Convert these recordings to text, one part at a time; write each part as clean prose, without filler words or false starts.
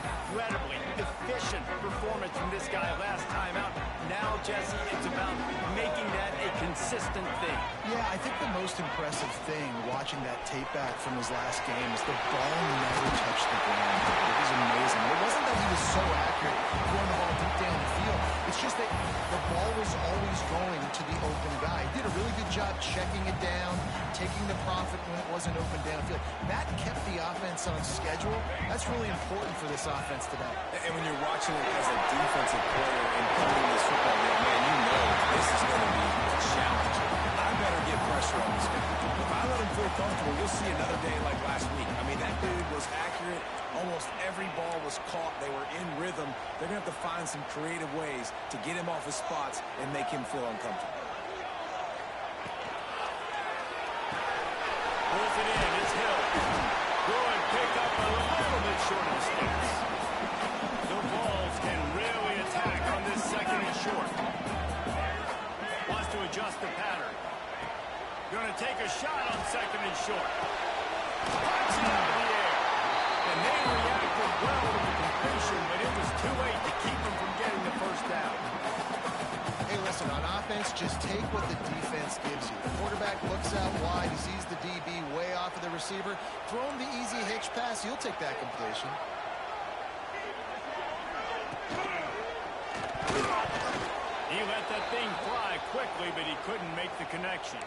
incredibly efficient performance from this guy last time out. Now, Jesse, it's about making that a consistent thing. Yeah, I think the most impressive thing watching that tape back from his last game is the ball never touched the ground. It was amazing. It wasn't that he was so accurate throwing the ball deep down the field. It's just that the ball was always going to the open guy. He did a really good job checking it down, taking the profit when it wasn't open downfield. That kept the offense on schedule. That's really important for this offense today. And when you're watching it as a defensive player and playing this football game, man, you know this is going to be challenging. I better get pressure on this guy. If I let him feel comfortable, you'll see another day like last week. I mean, that dude was accurate. Almost every ball was caught. They were in rhythm. They're going to have to find some creative ways to get him off his spots and make him feel uncomfortable. Pulls it in. It's Hill. Good pick up a little bit short of the sticks. The Vols can really attack on this second and short. Wants to adjust the pattern. Going to take a shot on second and short. Pops it out of the air. And they reacted well to the completion, but it was too late to keep them from getting the first down. Hey, listen, on offense, just take what the defense gives you. The quarterback looks out wide. He sees the DB way off of the receiver. Throw him the easy hitch pass. He'll take that completion. He let that thing fly quickly, but he couldn't make the connection.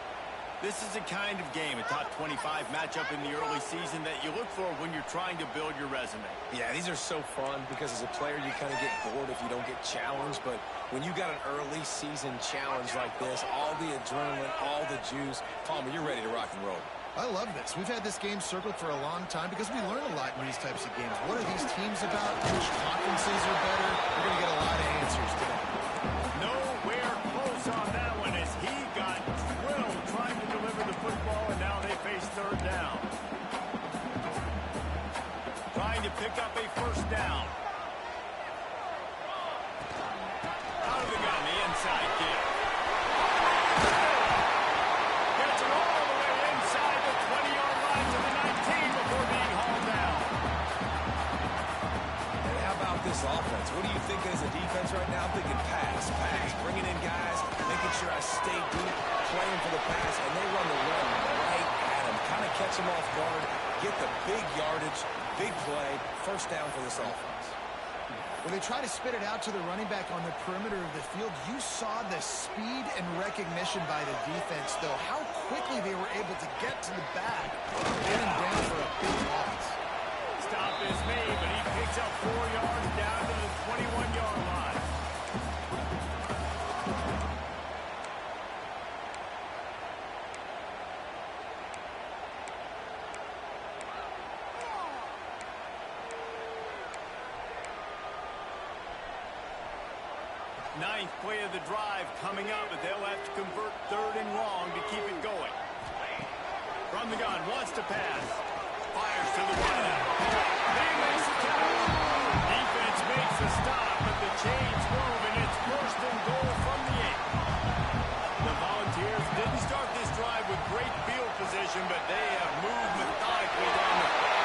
This is the kind of game, a top 25 matchup in the early season, that you look for when you're trying to build your resume. Yeah, these are so fun because as a player you kind of get bored if you don't get challenged, but when you got an early season challenge like this, all the adrenaline, all the juice, Palmer, you're ready to rock and roll. I love this. We've had this game circled for a long time because we learn a lot in these types of games. What are these teams about? Which conferences are better? We're going to get a lot of answers today. Nowhere close on that one as he got drilled trying to deliver the football, and now they face third down. Trying to pick up a first down. Out of the gun, the inside kick. Gets it all the way inside the 20-yard line to the 19 before being hauled down. And how about this offense? What are you thinking as a defense right now? I'm thinking pass, bringing in guys, making sure I stay deep, playing for the pass, and they run the run right at him. Kind of catch him off guard, get the big yardage, big play, first down for this offense. When they try to spit it out to the running back on the perimeter of the field, you saw the speed and recognition by the defense, though. How quickly they were able to get to the back, getting down for a big loss. Stop is made, but he picks up 4 yards down to the 21-yard line. Ninth play of the drive coming up, but they'll have to convert third and long to keep it going. From the gun, wants to pass. Fires to the right. He makes the tackle. Defense makes the stop, but the chains move, and it's first and goal from the 8. The Volunteers didn't start this drive with great field position, but they have moved methodically down the field.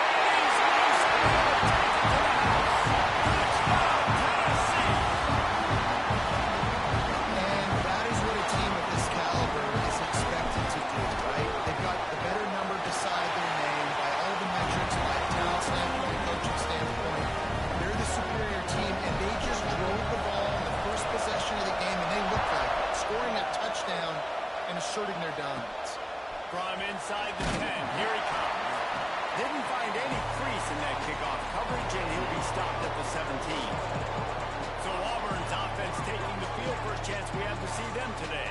Asserting their dominance. From inside the 10, here he comes. Didn't find any crease in that kickoff coverage, and he'll be stopped at the 17. So Auburn's offense taking the field. First chance we have to see them today.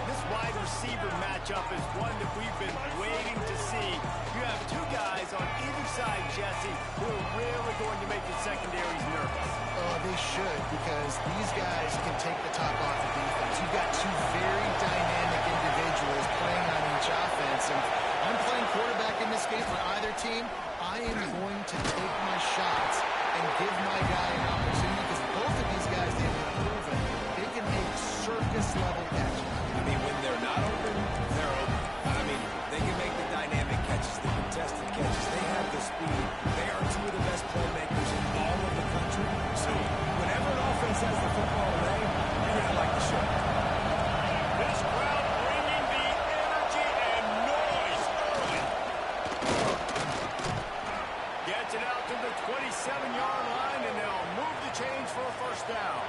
This wide receiver matchup is one that we've been waiting to see. You have two guys on either side, Jesse, who are really going to make the secondaries nervous. Oh, they should, because these guys can take the top off the defense. You've got two very dynamic individuals playing on each offense, and I'm playing quarterback in this game for either team. I am going to take my shots and give my guy an opportunity, because both of these guys, they've been proven they can make circus-level catches. I mean, when they're not open, they're open. I mean, they can make the dynamic catches, the contested catches. They have the speed. They are two of the best playmakers in all of has the football today, you're going to like the show. This crowd bringing the energy and noise early. Gets it out to the 27-yard line, and they'll move the chains for a first down.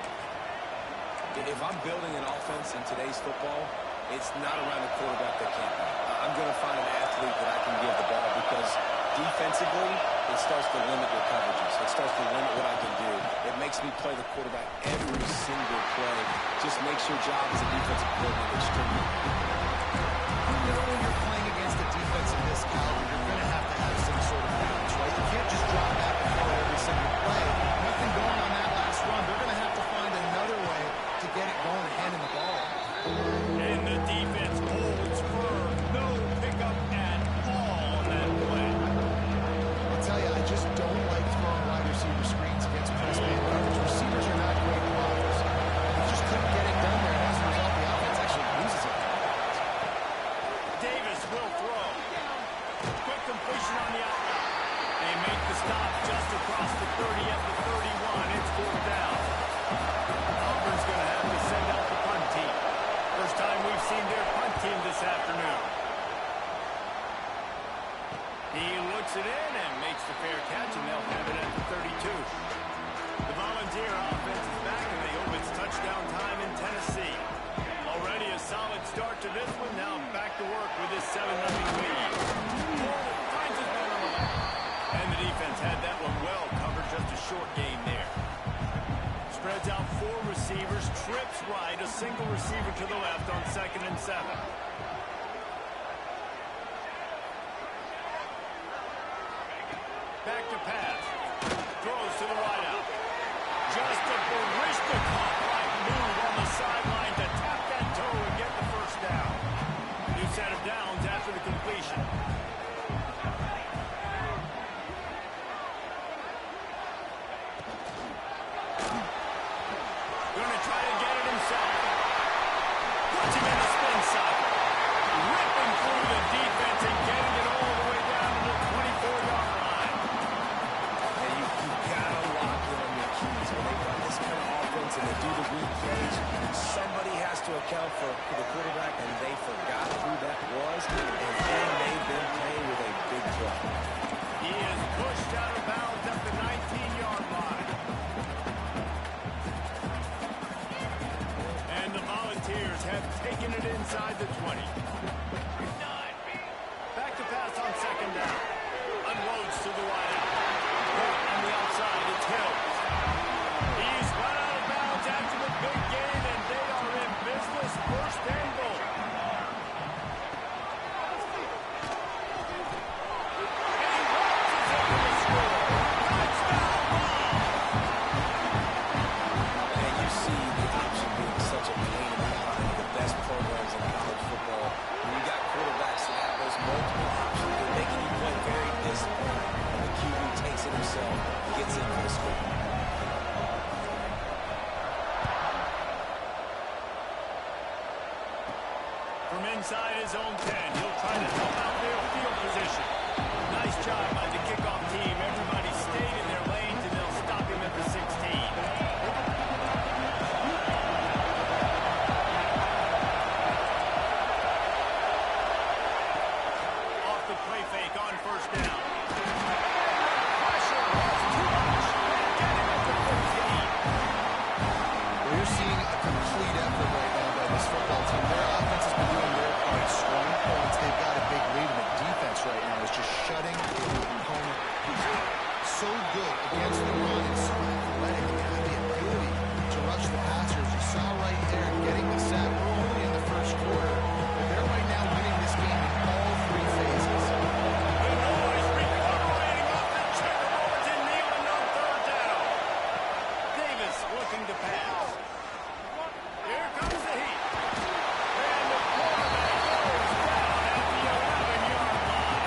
If I'm building an offense in today's football, it's not around the quarterback that can't be. I'm going to find an athlete that I can give the ball because defensively, it starts to limit your coverages. It starts to limit what I can do. It makes me play the quarterback every single play. Just makes your job as a defensive coordinator extremely important. You know, when you're playing against a defense of this caliber, you're going to have some sort of balance, right? You can't just drop back and forth every single play. Nothing going on that last run. They're going to have to find another way to get it going, handing the ball. And the defense holds firm. No pickup at all on that play. I'll tell you, I just don't like throwing wide receiver screens against press man coverage. Receivers are not great blockers. They just couldn't get it done there, and as a result, the offense actually loses it. Davis will throw. Quick completion on the outside. They make the stop just across the 30 at the 31. It's fourth down. Auburn's going to have to send out the punt team. First time we've seen their punt team this afternoon. He looks it in and makes the fair catch, and they'll have it at the 32. The Volunteer offense is back, and they hope it's touchdown time in Tennessee. Already a solid start to this one. Now back to work with this 7-0 lead. Ford finds his man on the left. And the defense had that one well covered. Just a short gain there. Spreads out 4 receivers, trips right, a single receiver to the left on 2nd and 7. Back to pass. Throws to the wideout. Just a Barishnikov-like move on the sideline to tap that toe and get the first down. New set of downs after the completion. Going to try to get it himself. Puts him in the spin cycle. Ripping through the defense and getting it all the way down to the 24-yard line. And you got to lock in on your keys. When they run this kind of offense and they do the read plays, somebody has to account for the quarterback, and they forgot who that was, and then they've been playing with a big play. He is pushed out of bounds at the 19-yard line. And the Volunteers have taken it inside the 20. Back to pass on 2nd down. Unloads to the wideout. On the outside, it's Hill. He's run out of bounds after the big gain, and they are in business. First and goal. Gets in for the score. From inside his own 10, he'll try to help out their field position. Nice job by the kickoff team. Everybody stayed in their lanes, and they'll stop him at the 16. Off the play fake on first down. Pressure was too much. Get him at the 15. We're seeing a complete effort right now by this football team. Their offense has been doing their part. Strong points. They've got a big lead, and the defense right now is just shutting the opponent. So good against the run and so athletic. They have the ability to rush the passers. You saw right there getting the sack. We're only in the first quarter, but they're right now winning this game in all 3 phases. The noise recuperating off the checkerboards in Neyland on 3rd down. Davis looking to pass. Here comes the heat. And the quarterback goes down at the 11-yard line.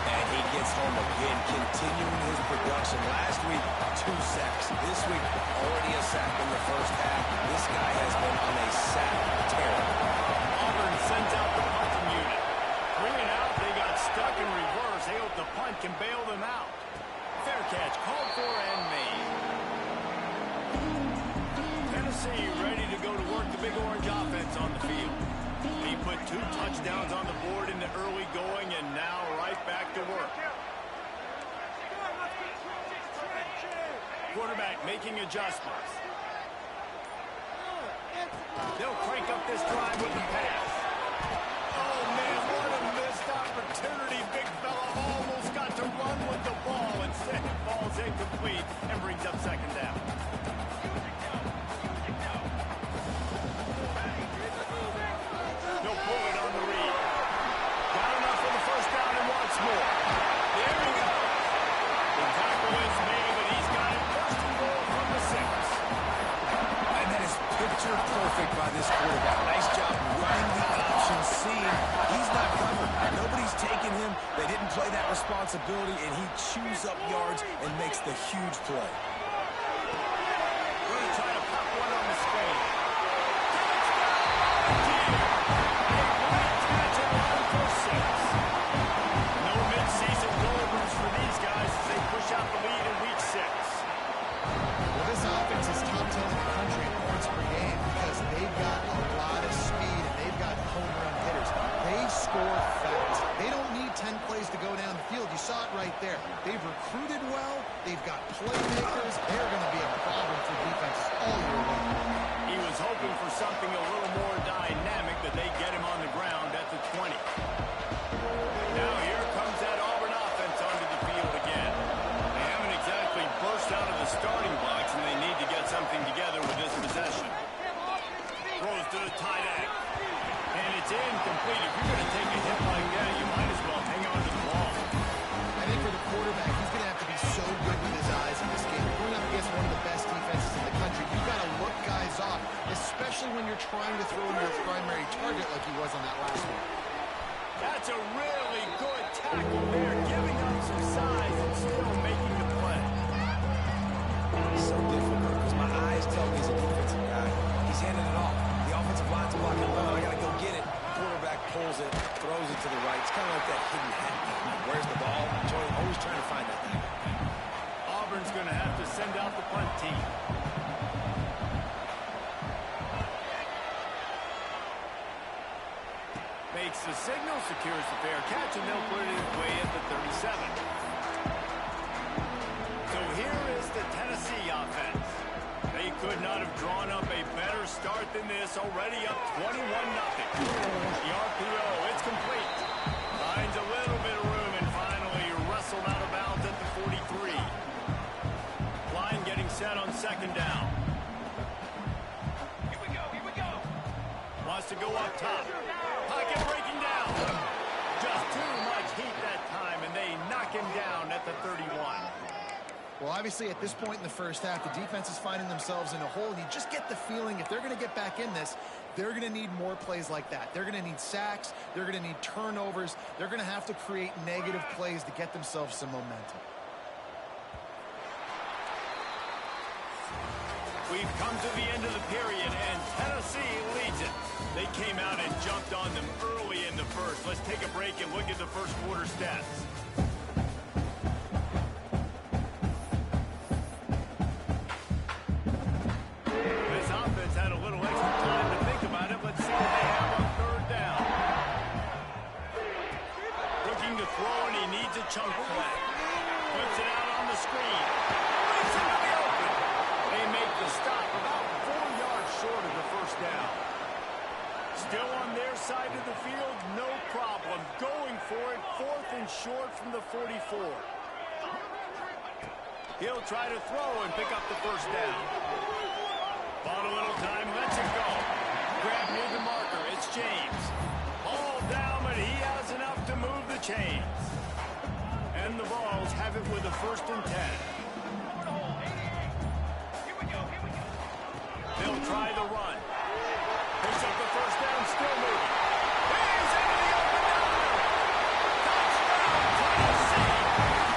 And he gets home again, continuing his production. Last week, 2 sacks. This week, already a sack in the first half. This guy has been on a sack tear. Auburn sends out the punting unit. 3 and out, they got stuck in reverse. They hope the punt can bail them out. Fair catch called for and made. Tennessee ready to go to work the Big Orange offense on the field. He put 2 touchdowns on the board in the early going, and now right back to work. Quarterback making adjustments. They'll crank up this drive with the pass. Oh, man, what a missed opportunity. Big fella almost got to run with the ball. Instead, it falls incomplete and brings up second down. They'll pull it on the read. Got enough for the first down and once more. There we go. The tackle is made, but he's got it first and goal from the 6. And that is picture perfect by this quarterback. Nice job running the option, seeing he's not covered. Nobody's taking him. They didn't play that responsibility, and he chews up yards and makes the huge play. We're going to try to pop one on the screen. No mid-season doldrums for these guys as they push out the lead in week 6. Well, this offense is top 10 in the country in points per game because they've got a lot of speed and they've got home run hitters. They score fast. They don't need 10 plays to go down the field. You saw it right there. They've recruited well. They've got playmakers. They're going to be a problem for defenses all year long. He was hoping for something a little more dynamic, but they get him on the ground at the 20. Now here comes that Auburn offense onto the field again. They haven't exactly burst out of the starting blocks, and they need to get something together with this possession. Throws to the tight end. And it's incomplete. If you're going to take a hit like that, you might as well hang on to the ball. I think for the quarterback, he's going to have to be so good with his eyes in this game. Going up against one of the best defenses in the country, you've got to look guys off, especially when you're trying to throw your primary target like he was on that last one. That's a really good tackle there, giving up some size and still making the play. It's so difficult because my eyes tell me he's a defensive guy. He's handing it off. The offensive line's blocking well. I got to go get it. Quarterback pulls it, throws it to the right. It's kind of like that hidden hat. Where's the ball? Always trying to find that thing. Auburn's going to have to send out the punt team. Makes the signal, secures the fair catch, and they'll put it away at the 37. So here is the Tennessee offense. They could not have drawn up a better start than this, already up 21-0. The RPO, it's complete. Finds a little bit of room and finally wrestled out of bounds at the 43. Line getting set on second down. Here we go. Wants to go up top. Pocket breaking down. Just too much heat that time, and they knock him down at the 31. Well, obviously, at this point in the first half, the defense is finding themselves in a hole, and you just get the feeling if they're going to get back in this, they're going to need more plays like that. They're going to need sacks. They're going to need turnovers. They're going to have to create negative plays to get themselves some momentum. We've come to the end of the period, and Tennessee leads it. They came out and jumped on them early in the first. Let's take a break and look at the first quarter stats. This offense had a little extra time to think about it. Let's see what they have on third down. Looking to throw, and he needs a chunk play. Puts it out on the screen. Leads into the open. They make the stop about 4 yards short of the first down. Still on their side of the field, no problem. Going for it, 4th and short from the 44. He'll try to throw and pick up the first down. Bought a little time, lets it go. Grab near the marker, it's James. All down, but he has enough to move the chains. And the Vols have it with a 1st and 10. They'll try the run. Picks up the first down, still moving. He's into the open number. Touchdown, Tennessee.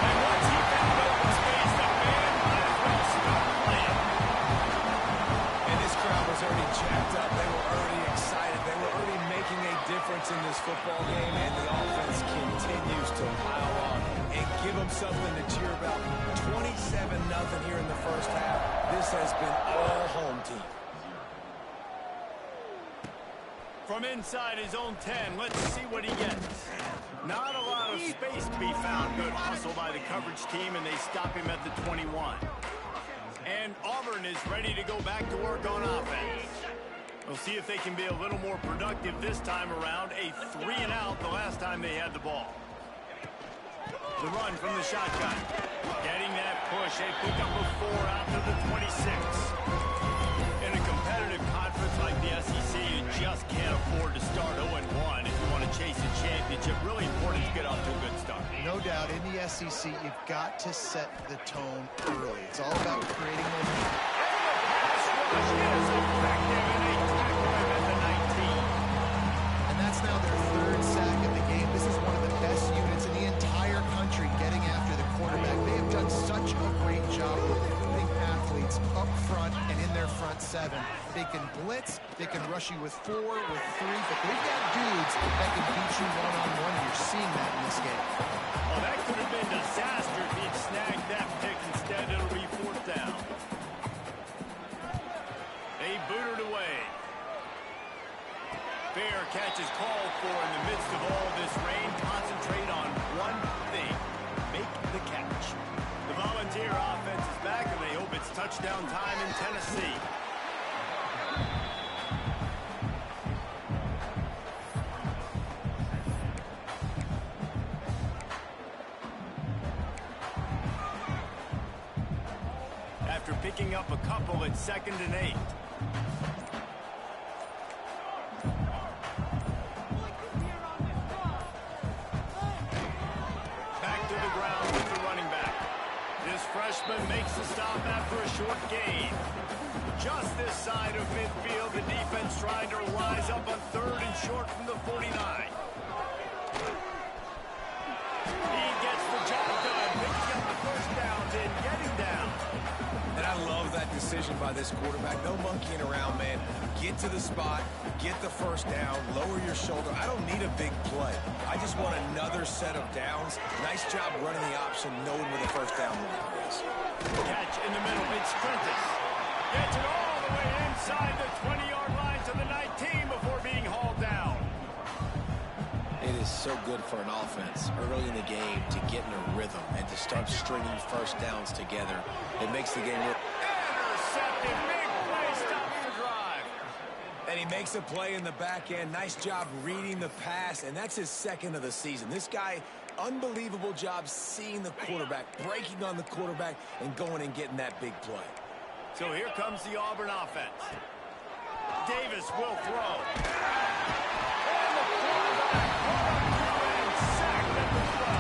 And once he found open space, the man might as well start playing. And this crowd was already jacked up. They were already excited. They were already making a difference in this football game, and the offense continues to pile on and give them something to cheer about. 27-0 here in the first half. This has been all home team. From inside his own 10, let's see what he gets. Not a lot of space to be found. Good hustle by the coverage team, and they stop him at the 21. And Auburn is ready to go back to work on offense. We'll see if they can be a little more productive this time around. A 3-and-out the last time they had the ball. The run from the shotgun. Getting that push. A pickup of 4 out to the 26. In a competitive conference like the SEC, you just can't afford to start 0-1 if you want to chase a championship. Really important to get off to a good start. No doubt, in the SEC, you've got to set the tone early. It's all about creating momentum. Rush is effective, and they tackle him at the 19. And that's now their 3rd sack of the game. This is one of the best units in the entire country getting after the quarterback. They have done such a great job of putting athletes up front and in their front 7. They can blitz, they can rush you with 4, with 3, but they've got dudes that can beat you one-on-one. You're seeing that in this game. Well, that could have been disaster if he'd snagged that pick. Instead, it'll be 4th down. They booted away. Fair catch is called for in the midst of all this rain. Concentrate on one thing. Make the catch. The Volunteer offense is back, and they hope it's touchdown time in Tennessee. After picking up a couple, it's 2nd and 8. Back to the ground with the running back. This freshman makes the stop after a short gain. Just this side of midfield, the defense trying to rise up on 3rd and short from the 49. He gets the job done, picking up the 1st down and getting down. And I love that decision by this quarterback. No monkeying around, man. Get to the spot, get the 1st down, lower your shoulder. I don't need a big play. I just want another set of downs. Nice job running the option, knowing where the 1st down is. Catch in the middle, it's Prentice. Gets it all the way inside the 20-yard line to the 19 before being hauled down. It is so good for an offense early in the game to get in a rhythm and to start stringing 1st downs together. It makes the game work. Intercepted, big play, stops the drive. And he makes a play in the back end. Nice job reading the pass, and that's his 2nd of the season. This guy, unbelievable job seeing the quarterback, breaking on the quarterback, and going and getting that big play. So here comes the Auburn offense. Davis will throw. And the quarterback brought up and sacked at the throw.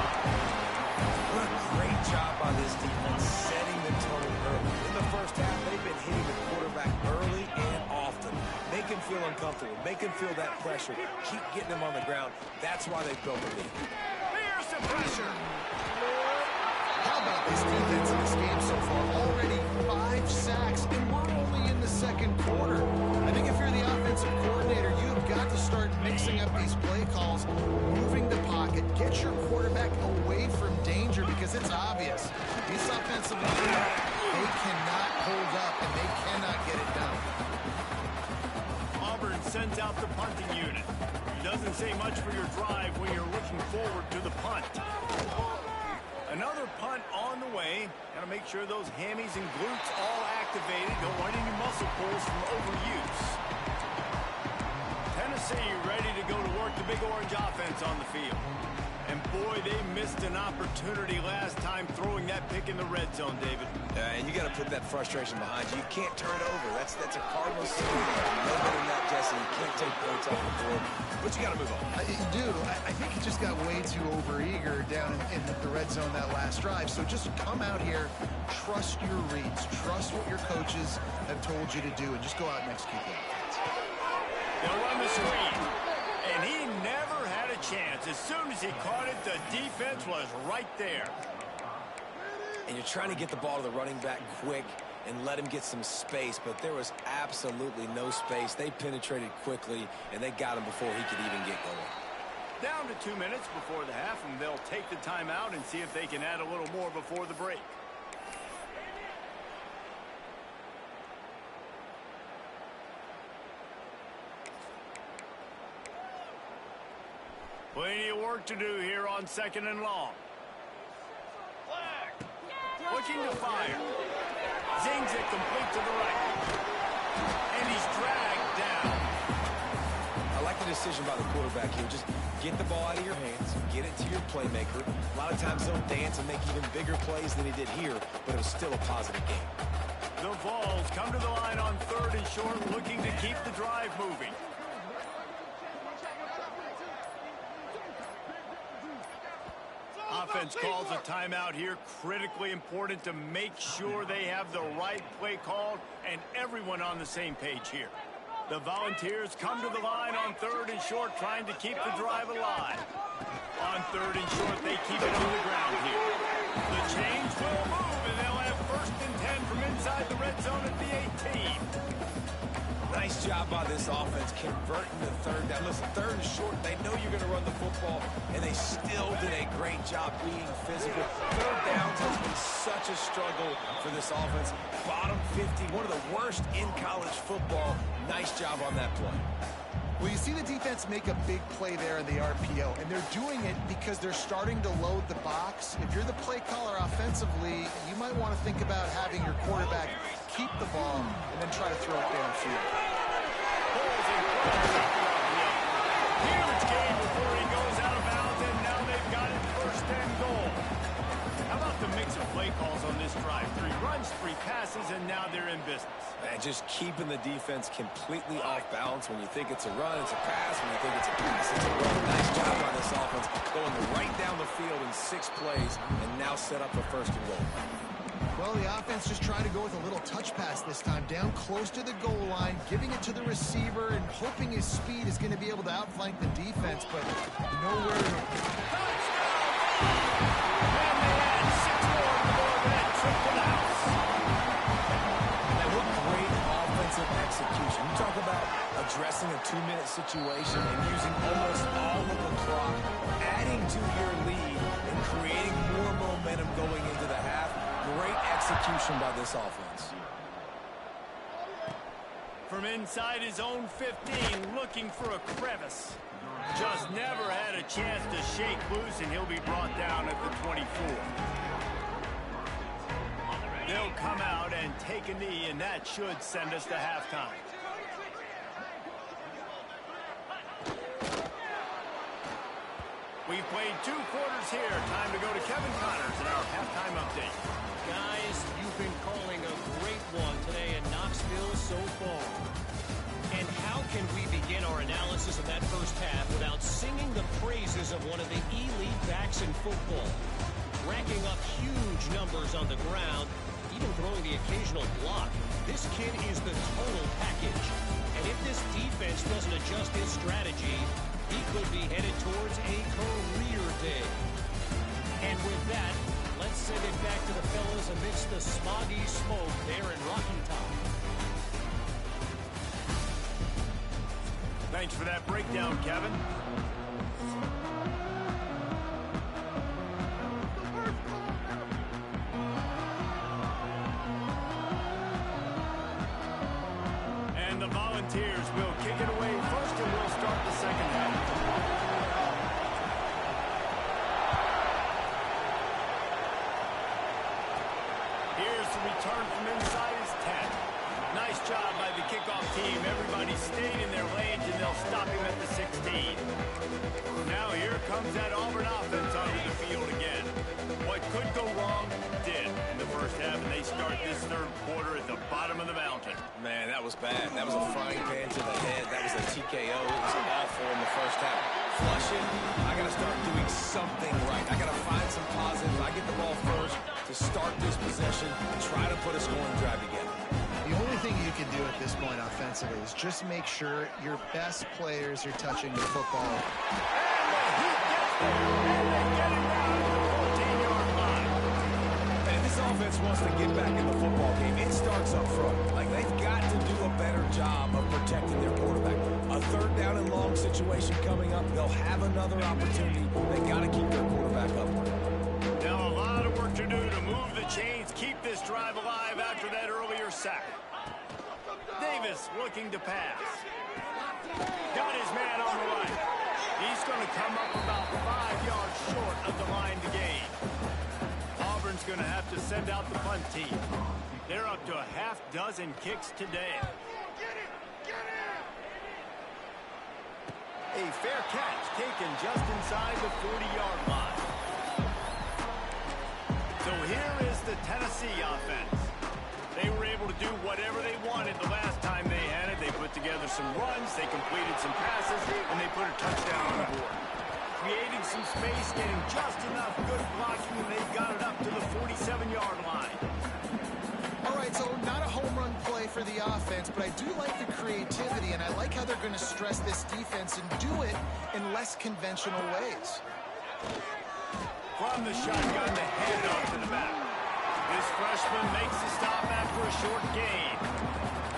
What a great job by this defense, setting the tone early. In the 1st half, they've been hitting the quarterback early and often. Make him feel uncomfortable. Make him feel that pressure. Keep getting him on the ground. That's why they built the lead. Here's the pressure. How about this defense in this game so far? Already 5 sacks, and we're only in the 2nd quarter. I think if you're the offensive coordinator, you've got to start mixing up these play calls, moving the pocket, get your quarterback away from danger, because it's obvious. These offensive linemen, they cannot hold up, and they cannot get it done. Auburn sends out the punting unit. It doesn't say much for your drive when you're looking forward to the punt. Another punt on the way. Got to make sure those hammies and glutes all activated. Don't want any muscle pulls from overuse. Tennessee ready to go to work the Big Orange offense on the field. And boy, they missed an opportunity last time throwing that pick in the red zone, David. And you got to put that frustration behind you. You can't turn it over. That's a cardinal sin. No better than that, Jesse. You can't take points off the board. But you got to move on. Dude, I think he just got way too overeager down in the red zone that last drive. So just come out here, trust your reads, trust what your coaches have told you to do, and just go out and execute that. They'll run the screen. And he never had a chance. As soon as he caught it, the defense was right there. And you're trying to get the ball to the running back quick and let him get some space, but there was absolutely no space. They penetrated quickly, and they got him before he could even get going. Down to 2 minutes before the half, and they'll take the timeout and see if they can add a little more before the break. Plenty of work to do here on 2nd and long. Looking to fire. Zings it complete to the right. And he's dragged down. I like the decision by the quarterback here. Just get the ball out of your hands, get it to your playmaker. A lot of times they'll dance and make even bigger plays than he did here, but it was still a positive game. The Vols come to the line on 3rd and short, looking to keep the drive moving. Offense calls a timeout here. Critically important to make sure they have the right play called and everyone on the same page here. The Volunteers come to the line on 3rd and short, trying to keep the drive alive. On 3rd and short, they keep it on the ground here. The chains will move, and they'll have 1st and 10 from inside the red zone at the 18. Nice job by this offense converting the 3rd down. Listen, 3rd and short, they know you're going to run the football, and they still did a great job being physical. 3rd downs has been such a struggle for this offense. Bottom 50, one of the worst in college football. Nice job on that play. Well, you see the defense make a big play there in the RPO, and they're doing it because they're starting to load the box. If you're the play caller offensively, you might want to think about having your quarterback keep the ball and then try to throw it downfield. Huge game before he goes out of bounds, and now they've got it 1st and goal. How about the mix of play calls on this drive? 3 runs, 3 passes, and now they're in business. And just keeping the defense completely off balance. When you think it's a run, it's a pass. When you think it's a pass, it's a run. Nice job by this offense, going right down the field in 6 plays, and now set up a 1st and goal. Well, the offense just tried to go with a little touch pass this time, down close to the goal line, giving it to the receiver and hoping his speed is going to be able to outflank the defense, but nowhere to... And they had 6 more on the board with that triple outs. Now, what great offensive execution. You talk about addressing a 2-minute situation and using almost all of the clock, adding to your lead and creating more momentum going into the half. Great execution by this offense. From inside his own 15, looking for a crevice. Just never had a chance to shake loose, and he'll be brought down at the 24. They'll come out and take a knee, and that should send us to halftime. We've played 2 quarters here. Time to go to Kevin Connors in our halftime update. Guys, you've been calling a great one today in Knoxville so far. And how can we begin our analysis of that first half without singing the praises of one of the elite backs in football? Racking up huge numbers on the ground, even throwing the occasional block. This kid is the total package. And if this defense doesn't adjust his strategy, he could be headed towards a career day. And with that, let's send it back to the fellas amidst the smoggy smoke there in Rocky Top. Thanks for that breakdown, Kevin. And the Volunteers will kick it away first, and we'll start the second half. Here's the return from inside his 10. Nice job by the kickoff team. Everybody stayed in their lanes, and they'll stop him at the 16. Now here comes that Auburn offense onto the field again. What could go wrong did in the first half, and they start this 3rd quarter at the bottom of the mountain. Man, that was bad. That was a frying pan to the head. That was a TKO. It was awful in the first half. Flush it. I got to start doing something right. I got to find some positives. I get the ball first to start this possession, try to put a scoring drive together. The only thing you can do at this point offensively is just make sure your best players are touching the football. And this offense wants to get back in the football game. It starts up front. Like, they've got to do a better job of protecting their quarterback. A 3rd down and long situation coming up. They'll have another opportunity. They got to keep their quarterback up. Now a lot of work to do to move the chains, keep this drive alive after that earlier sack. Davis looking to pass. Got his man on the right. He's going to come up about 5 yards short of the line to gain. Auburn's going to have to send out the punt team. They're up to a half dozen kicks today. A fair catch taken just inside the 40-yard line. So here is the Tennessee offense. They were able to do whatever they wanted the last time they had it. They put together some runs, they completed some passes, and they put a touchdown on the board. Creating some space, getting just enough good blocking, and they got it up to the 47-yard line. All right, so not a home run play for the offense, but I do like the creativity, and I like how they're going to stress this defense and do it in less conventional ways. From the shotgun, they hand it off to the back. This freshman makes the stop after a short gain.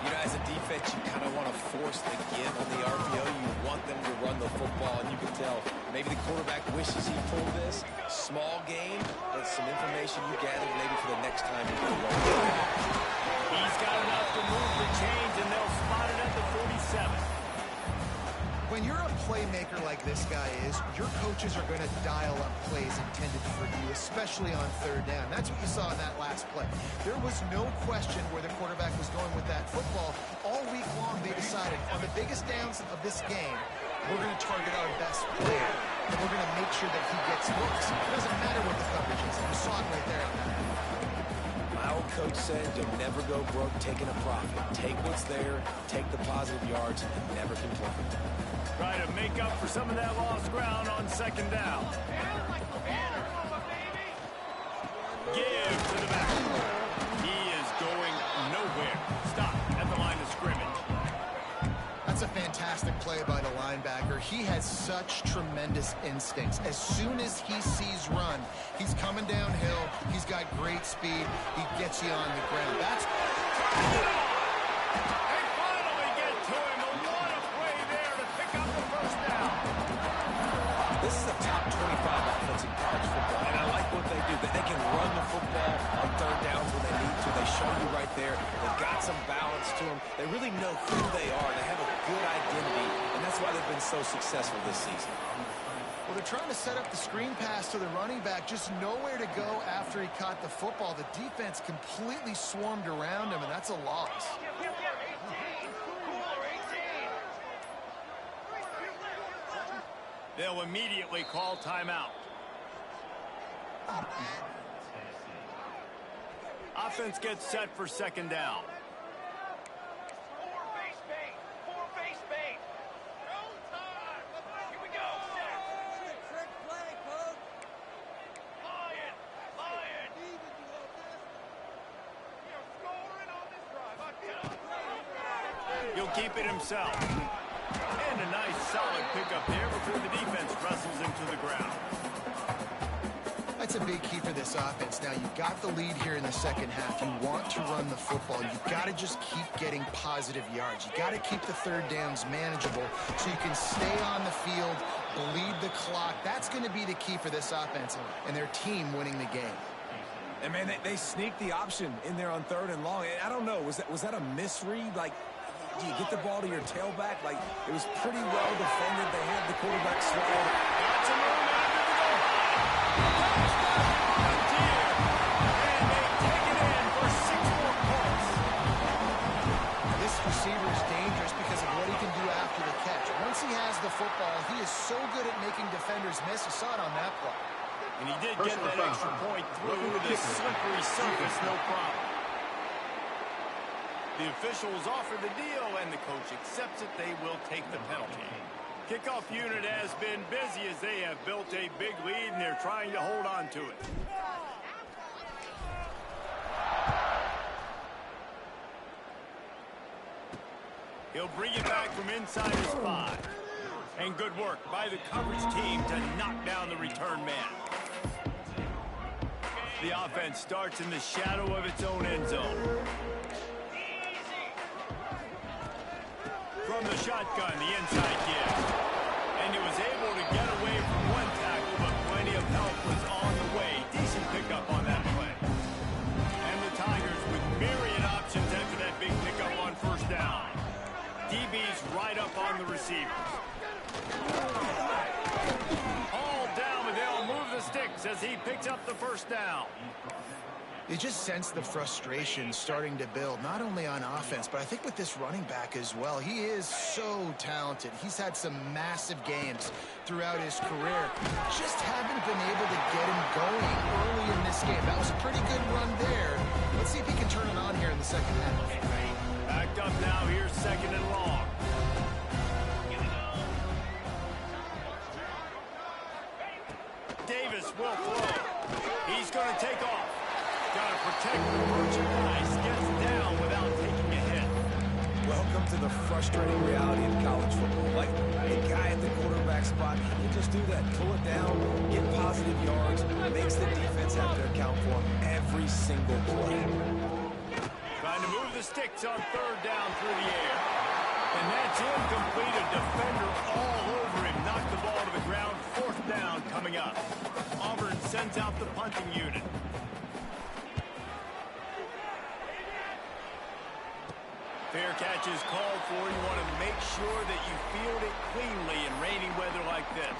You know, as a defense, you kind of want to force the give on the RPO. You want them to run the football, and you can tell maybe the quarterback wishes he pulled this. Small game, but some information you gathered maybe for the next time you can run it. He's got enough to move the chains, and they'll spot it at the 47. When you're a playmaker like this guy is, your coaches are going to dial up plays intended for you, especially on third down. That's what you saw in that last play. There was no question where the quarterback was going with that football. All week long, they decided on the biggest downs of this game, we're going to target our best player, and we're going to make sure that he gets looks. It doesn't matter what the coverage is. You saw it right there on that. My old coach said, you'll never go broke taking a profit. Take what's there, take the positive yards, and never complain. Try to make up for some of that lost ground on second down. Give to the back. He is going nowhere. Stop at the line of scrimmage. That's a fantastic play by the linebacker. He has such tremendous instincts. As soon as he sees run, he's coming downhill. He's got great speed. He gets you on the ground. That's... They finally get to him. And what a play there to pick up the first down. This is a top 25 offense in college football, and I like what they do. That they can run the football on third downs when they need to. They show you right there. They've got some balance to them. They really know who they are. They have a good identity, and that's why they've been so successful this season. Well, they're trying to set up the screen pass to the running back, just nowhere to go after he caught the football. The defense completely swarmed around him, and that's a loss. They'll immediately call timeout. Offense gets set for second down. He'll keep it himself. And a nice solid pickup there before the defense wrestles him to the ground. That's a big key for this offense. Now, you got the lead here in the second half. You want to run the football. You got to just keep getting positive yards. You got to keep the third downs manageable so you can stay on the field, bleed the clock. That's going to be the key for this offense and their team winning the game. And, man, they sneaked the option in there on third and long. And I don't know, was that a misread? Like, do you get the ball to your tailback? Like, it was pretty well defended. They had the quarterback swallowed. That's a move after the goal. And they take it in for 6 more points. This receiver is dangerous because of what he can do after the catch. Once he has the football, he is so good at making defenders miss. You saw it on that play. And he did get that extra point through the slippery surface, no problem. The officials offer the deal, and the coach accepts it. They will take the penalty. Kickoff unit has been busy as they have built a big lead, and they're trying to hold on to it. He'll bring it back from inside his 5. And good work by the coverage team to knock down the return man. The offense starts in the shadow of its own end zone. From the shotgun, the inside give. And he was able to get away from one tackle, but plenty of help was on the way. Decent pickup on that play. And the Tigers with myriad options after that big pickup on first down. DB's right up on the receivers. picks as he picks up the first down. You just sense the frustration starting to build, not only on offense, but I think with this running back as well. He is so talented. He's had some massive games throughout his career. Just haven't been able to get him going early in this game. That was a pretty good run there. Let's see if he can turn it on here in the second half. Backed up now, here's second and long. Davis will throw. He's going to take off. Got to protect the merchandise. Gets down without taking a hit. Welcome to the frustrating reality of college football. Like, the guy at the quarterback spot, he can just do that. Pull it down, get positive yards, makes the defense have to account for him every single play. Trying to move the sticks on third down through the air. And that's incomplete. A defender all over him. Knocked the ball to the ground. Fourth down coming up. Auburn sends out the punting unit. Fair catch is called for. You want to make sure that you field it cleanly in rainy weather like this.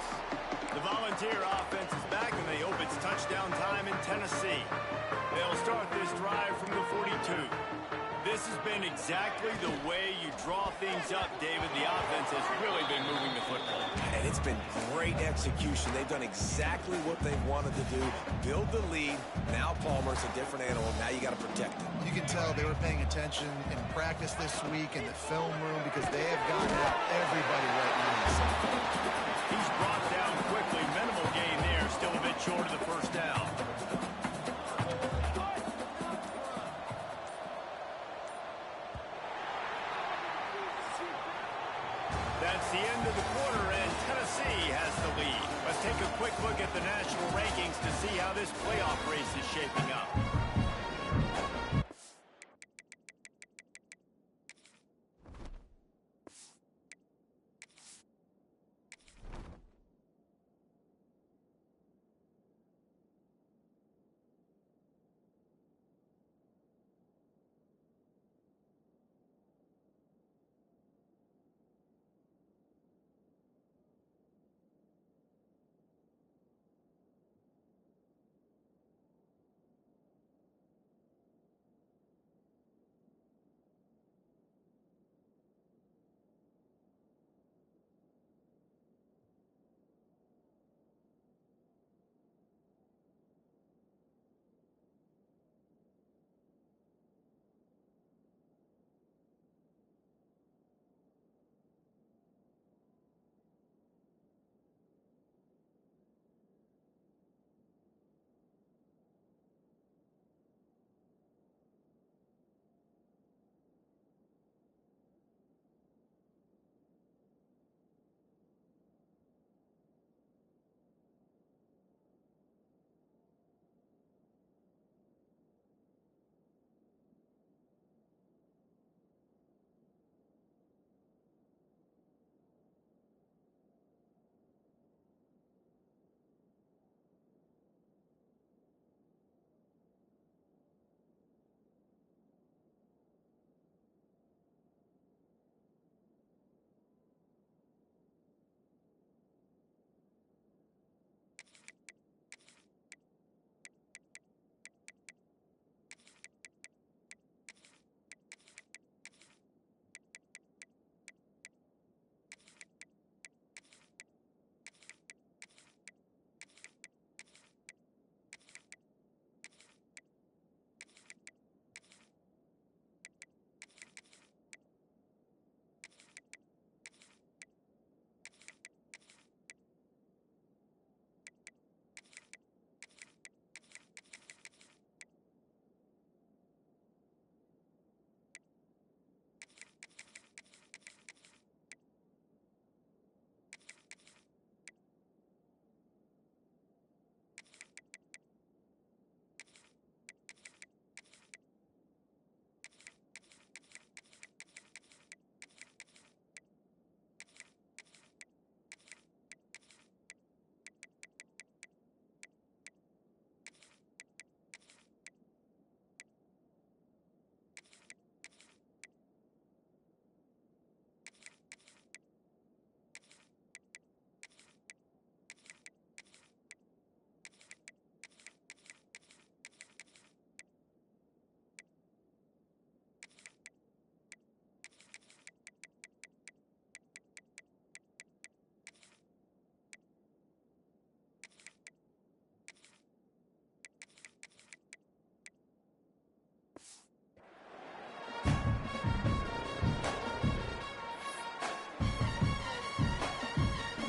The Volunteer offense is back, and they hope it's touchdown time in Tennessee. They'll start this drive from the 42. This has been exactly the way you draw things up, David. The offense has really been moving the football. And it's been great execution. They've done exactly what they wanted to do. Build the lead. Now Palmer's a different animal. Now you got to protect him. You can tell they were paying attention in practice this week in the film room because they have gotten out everybody right now. He's brought down quickly. Minimal gain there. Still a bit short of the first down. That's the end of the quarter, and Tennessee has the lead. Let's take a quick look at the national rankings to see how this playoff race is shaping up.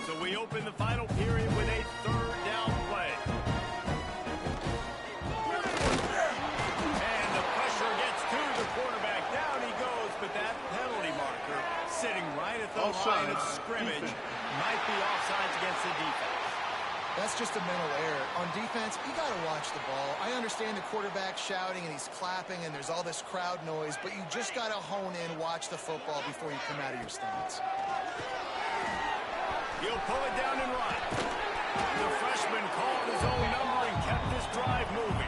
So we open the final period with a third down play. And the pressure gets to the quarterback. Down he goes, but that penalty marker sitting right at the line of scrimmage might be offsides against the defense. That's just a mental error. On defense, you got to watch the ball. I understand the quarterback shouting and he's clapping and there's all this crowd noise, but you just got to hone in, watch the football before you come out of your stance. He'll pull it down and run. The freshman called his own number and kept this drive moving.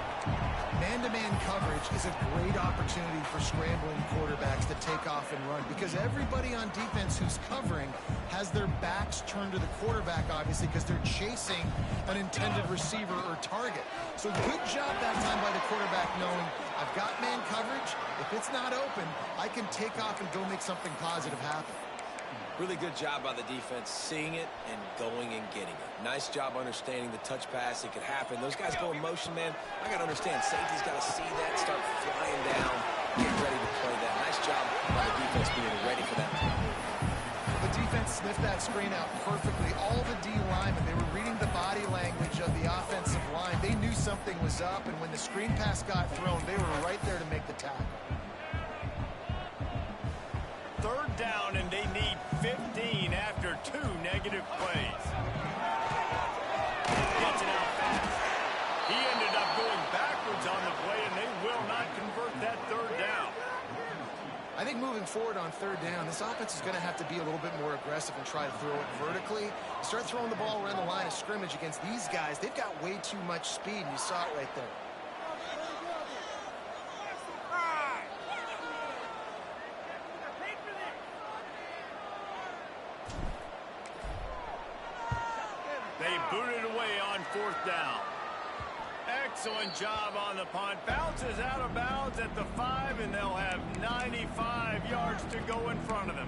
Man-to-man coverage is a great opportunity for scrambling quarterbacks to take off and run because everybody on defense who's covering has their backs turned to the quarterback, obviously, because they're chasing an intended receiver or target. So good job that time by the quarterback knowing I've got man coverage. If it's not open, I can take off and go make something positive happen. Really good job by the defense seeing it and going and getting it. Nice job understanding the touch pass. It could happen. Those guys go in motion, man. I got to understand. Safety's got to see that, start flying down, get ready to play that. Nice job by the defense being ready for that. The defense sniffed that screen out perfectly. All the D linemen, they were reading the body language of the offensive line. They knew something was up, and when the screen pass got thrown, they were right there to make the tackle. Third down, and they need 15 after 2 negative plays. Gets it out fast. He ended up going backwards on the play, and they will not convert that third down. I think moving forward on third down, this offense is going to have to be a little bit more aggressive and try to throw it vertically. Start throwing the ball around the line of scrimmage against these guys. They've got way too much speed, and you saw it right there. They booted away on fourth down. Excellent job on the punt. Bounces out of bounds at the 5, and they'll have 95 yards to go in front of them.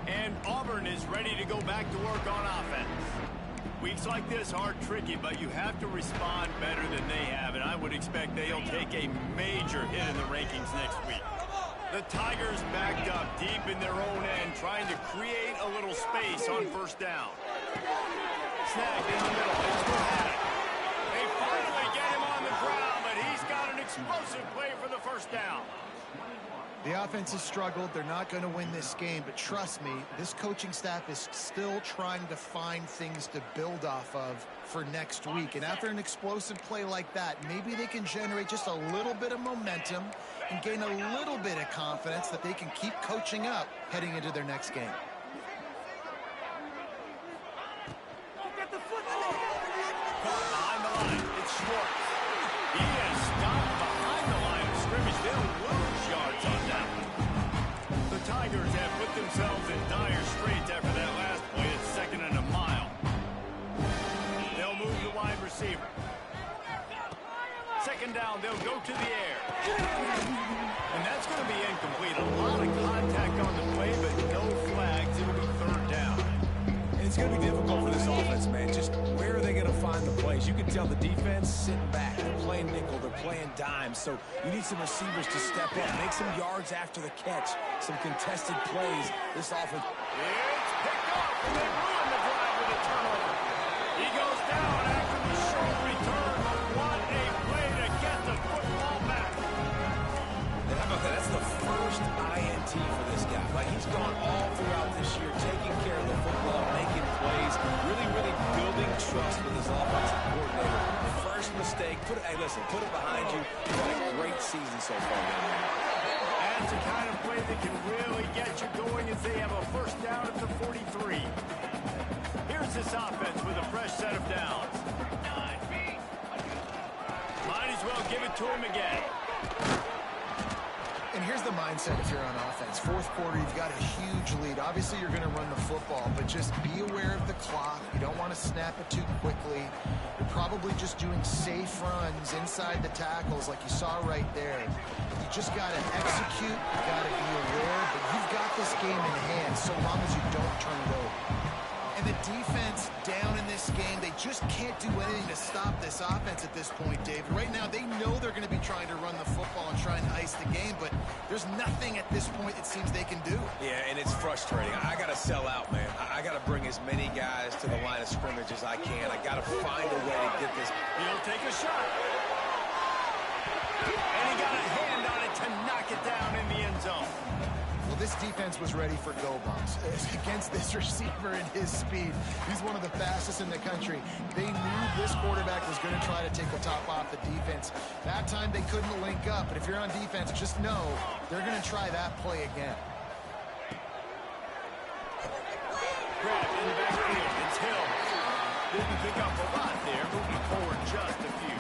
And Auburn is ready to go back to work on offense. Weeks like this are tricky, but you have to respond better than they have, and I would expect they'll take a major hit in the rankings next week. The Tigers backed up deep in their own end, trying to create a little space on first down. Snagged in the middle. They still had it. They finally get him on the ground, but he's got an explosive play for the first down. The offense has struggled. They're not going to win this game, but trust me, this coaching staff is still trying to find things to build off of for next week. And after an explosive play like that, maybe they can generate just a little bit of momentum and gain a little bit of confidence that they can keep coaching up heading into their next game. Behind the line, it's Schwartz. He has stopped behind the line of scrimmage. They'll lose yards on that one. The Tigers have put themselves in dire straits after that last play. It's 2nd and a mile. They'll move the wide receiver. 2nd down, they'll go to the air. And that's going to be incomplete. A lot of contact on the play, but no flags. It'll be 3rd down. It's going to be difficult for this offense, man. Just where are they going to find the plays? You can tell the defense sitting back. They're playing nickel. They're playing dime. So you need some receivers to step up, make some yards after the catch, some contested plays. This offense. It's picked off, and they ruin the drive with a turnover. He goes down after the short return. What a play to get the football back. And how about that? That's the first INT for this guy. Like, he's gone all throughout this year, taking care of the football, making plays, really, really building trust with his offensive coordinator. First mistake, hey, listen, put it behind you. You've had a great season so far, man. That's the kind of play that can really get you going as they have a first down at the 43. Here's this offense with a fresh set of downs. Might as well give it to him again. And here's the mindset if you're on offense. 4th quarter, you've got a huge lead. Obviously, you're going to run the football, but just be aware of the clock. You don't want to snap it too quickly. You're probably just doing safe runs inside the tackles like you saw right there. You just got to execute. You got to be aware, but you've got this game in hand so long as you don't turn it over. And the defense down in this game, they just can't do anything to stop this offense at this point, David. Right now, they know they're going to be trying to run the football and try and ice the game, but there's nothing at this point it seems they can do. Yeah, and it's frustrating. I got to sell out, man. I got to bring as many guys to the line of scrimmage as I can. I got to find a way to get this. He'll take a shot. And he got a hand on it to knock it down in the end zone. Well, this defense was ready for go bumps against this receiver and his speed. He's one of the fastest in the country. They knew this quarterback was going to try to take the top off the defense. That time they couldn't link up, but if you're on defense, just know they're going to try that play again. Grab in the backfield. It's Hill. Didn't pick up a lot there, moving forward just a few.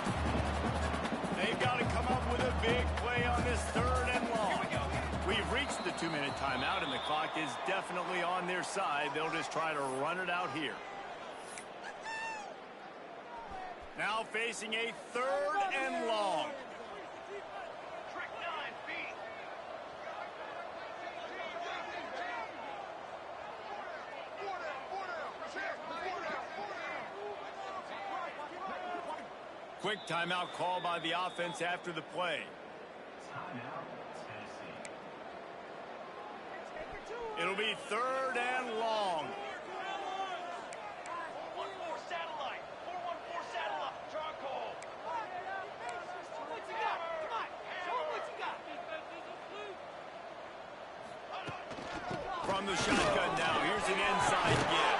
They've got to come up with a big play on this third and long. We've reached the 2-minute timeout, and the clock is definitely on their side. They'll just try to run it out here. Now facing a third and long. Quick timeout call by the offense after the play. It'll be third and long. 414 satellite. 414 satellite. Charcoal. What you got? Come on. Show him what you got. From the shotgun now. Here's an inside give.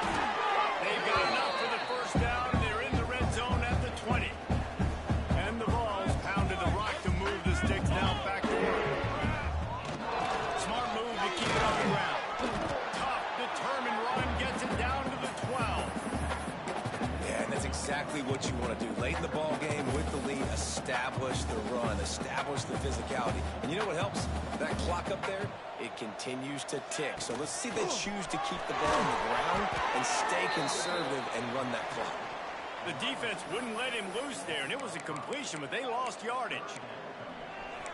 They've got enough for the first down. They're in the red zone at the 20. And the Vols pounded the rock to move the sticks now back to work. Smart move to keep it on the ground. Tough, determined run gets it down to the 12. Yeah, and that's exactly what you want to do. Late in the ball game with the lead, establish the run, establish the physicality. And you know what helps? That clock up there, it continues to tick. So let's see if they choose to keep the ball on the ground and stay conservative and run that clock. The defense wouldn't let him loose there, and it was a completion, but they lost yardage.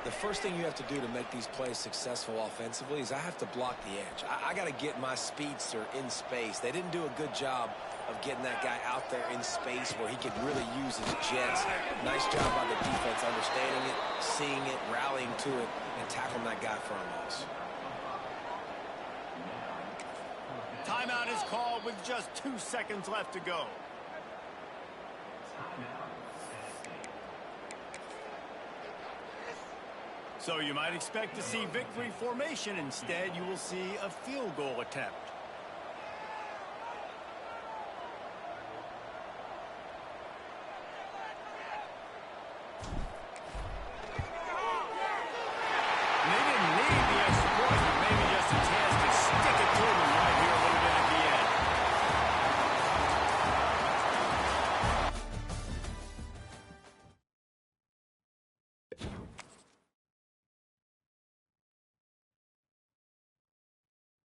The first thing you have to do to make these plays successful offensively is I have to block the edge. I got to get my speedster in space. They didn't do a good job of getting that guy out there in space where he could really use his jets. Nice job by the defense understanding it, seeing it, rallying to it, and tackling that guy for a loss. Timeout is called with just 2 seconds left to go. So you might expect to see victory formation. Instead, you will see a field goal attempt.